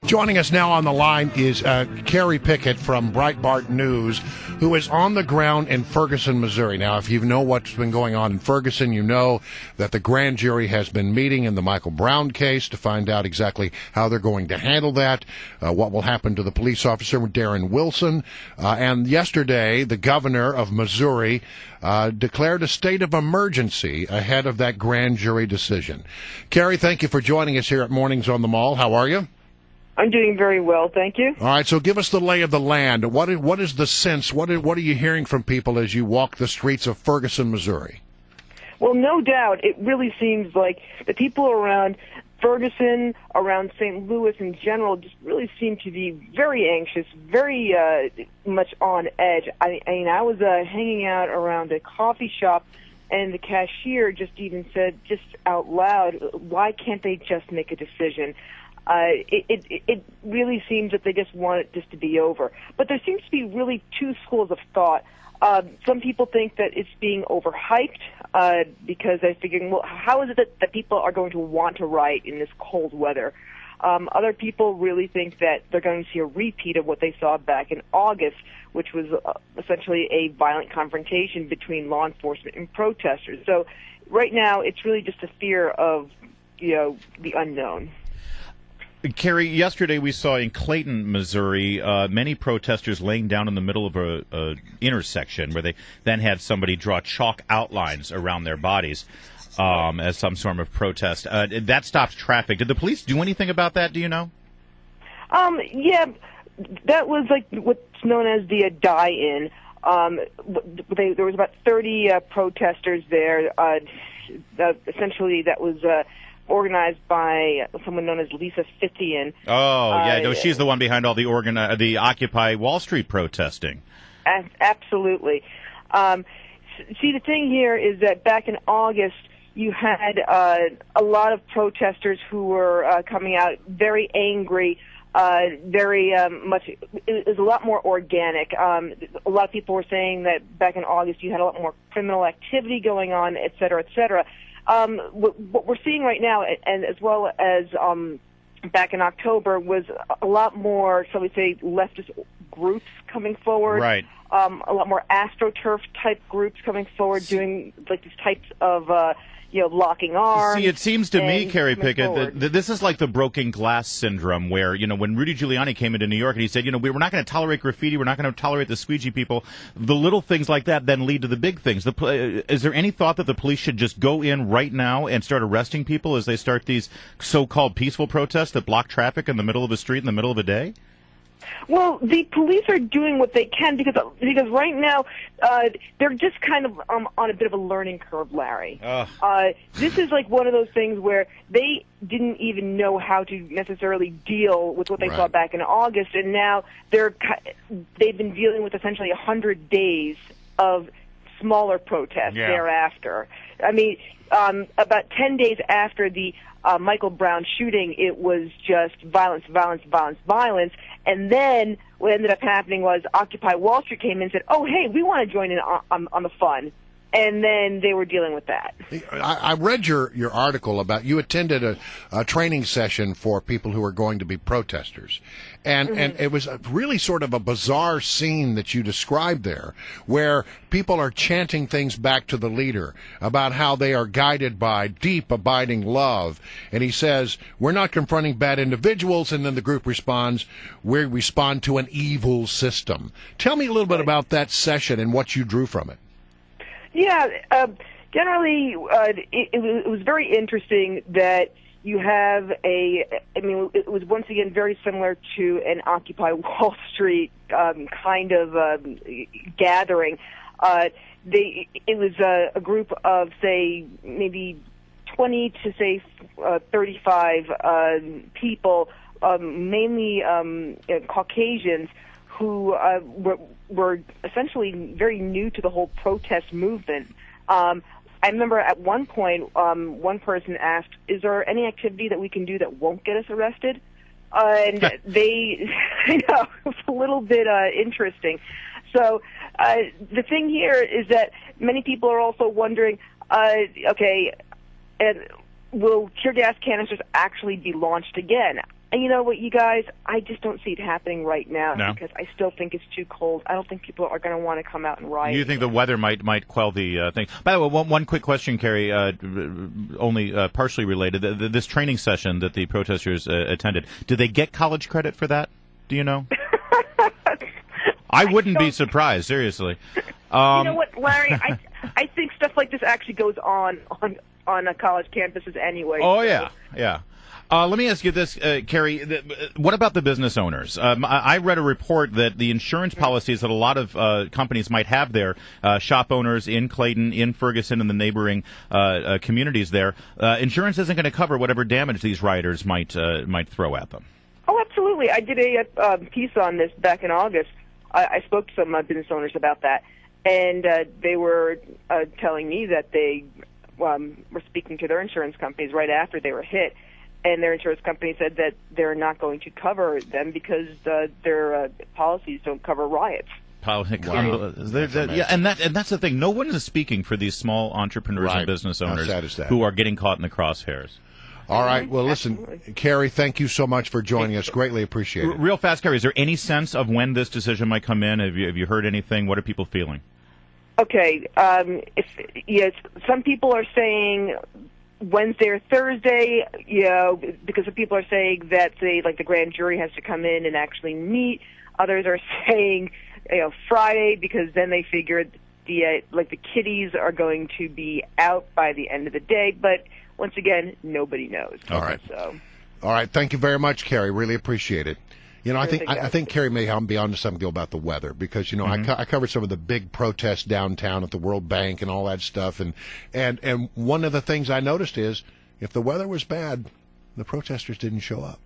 Joining us now on the line is Kerry Picket from Breitbart News, who is on the ground in Ferguson, Missouri. Now, if you know what's been going on in Ferguson, you know that the grand jury has been meeting in the Michael Brown case to find out exactly how they're going to handle that, what will happen to the police officer, Darren Wilson. And yesterday, the governor of Missouri declared a state of emergency ahead of that grand jury decision. Kerry, thank you for joining us here at Mornings on the Mall. How are you? I'm doing very well, thank you. All right, so give us the lay of the land. What is the sense? What are you hearing from people as you walk the streets of Ferguson, Missouri? Well, no doubt, it really seems like the people around Ferguson, around St. Louis in general, just really seem to be very anxious, very much on edge. I mean, I was hanging out around a coffee shop, and the cashier just even said, just out loud, why can't they just make a decision? It really seems that they just want it just to be over. But there seems to be really two schools of thought. Some people think that it's being overhyped because they're figuring, well, how is it that people are going to want to riot in this cold weather? Other people really think that they're going to see a repeat of what they saw back in August, which was essentially a violent confrontation between law enforcement and protesters. So right now, it's really just a fear of, the unknown. Kerry, yesterday we saw in Clayton, Missouri, many protesters laying down in the middle of a intersection where they then had somebody draw chalk outlines around their bodies as some sort of protest. That stopped traffic. Did the police do anything about that, do you know? Yeah, that was like what's known as the die-in. There was about 30 protesters there. Essentially, that was organized by someone known as Lisa Fithian. Oh, yeah, no, she's the one behind all the Occupy Wall Street protesting. Absolutely. See, the thing here is that back in August, you had a lot of protesters who were coming out very angry, very much. It was a lot more organic. A lot of people were saying that back in August you had a lot more criminal activity going on, et cetera, et cetera. What we're seeing right now, and as well as back in October, was a lot more, shall we say, leftist groups coming forward. Right. A lot more AstroTurf type groups coming forward, doing like these types of locking arms. See, it seems to me, Kerry Picket, that this is like the broken glass syndrome where, when Rudy Giuliani came into New York and he said, we're not going to tolerate graffiti, we're not going to tolerate the squeegee people, the little things like that then lead to the big things. Is there any thought that the police should just go in right now and start arresting people as they start these so-called peaceful protests that block traffic in the middle of a street in the middle of a day? Well, the police are doing what they can because right now they're just kind of on a bit of a learning curve, Larry. This is like one of those things where they didn't even know how to necessarily deal with what they saw back in August, and now they've been dealing with essentially 100 days of smaller protests thereafter. I mean, about 10 days after the Michael Brown shooting, it was just violence, violence, violence, violence. And then what ended up happening was Occupy Wall Street came in and said, oh, hey, we want to join in on the fun. And then they were dealing with that. I read your article about you attended a training session for people who are going to be protesters. And it was really sort of a bizarre scene that you described there where people are chanting things back to the leader about how they are guided by deep, abiding love. And he says, we're not confronting bad individuals. And then the group responds, we respond to an evil system. Tell me a little bit about that session and what you drew from it. Yeah, generally, it was very interesting that you have it was once again very similar to an Occupy Wall Street kind of gathering. It was a group of, say, maybe 20 to, say, 35 people, mainly Caucasians, who were essentially very new to the whole protest movement. I remember at one point, one person asked, is there any activity that we can do that won't get us arrested? And they, it's a little bit interesting. So the thing here is that many people are also wondering, will tear gas canisters actually be launched again? And you know what, you guys, I just don't see it happening right now because I still think it's too cold. I don't think people are going to want to come out and riot. You think the weather might quell the thing? By the way, one quick question, Kerry, only partially related. This training session that the protesters attended, do they get college credit for that? Do you know? I wouldn't be surprised, seriously. You know what, Larry? I think stuff like this actually goes on college campuses anyway. Oh, so. Yeah. Let me ask you this, Kerry. What about the business owners? I read a report that the insurance policies that a lot of companies might have there, shop owners in Clayton, in Ferguson, and the neighboring communities there, insurance isn't going to cover whatever damage these rioters might throw at them. Oh, absolutely. I did a piece on this back in August. I spoke to some business owners about that, and they were telling me that they were speaking to their insurance companies right after they were hit. And their insurance company said that they're not going to cover them because their policies don't cover riots. Wow. Yeah, and that's the thing. No one is speaking for these small entrepreneurs and business owners who are getting caught in the crosshairs. All right. Well, listen, Kerry, thank you so much for joining us. Greatly appreciate it. Real fast, Kerry, is there any sense of when this decision might come in? Have you heard anything? What are people feeling? Okay. Some people are saying Wednesday or Thursday, because some people are saying that the grand jury has to come in and actually meet. Others are saying, Friday, because then they figured the kiddies are going to be out by the end of the day. But once again, nobody knows. All right. So. All right. Thank you very much, Kerry. Really appreciate it. I think Kerry may be onto something about the weather because I covered some of the big protests downtown at the World Bank and all that stuff, and one of the things I noticed is if the weather was bad, the protesters didn't show up.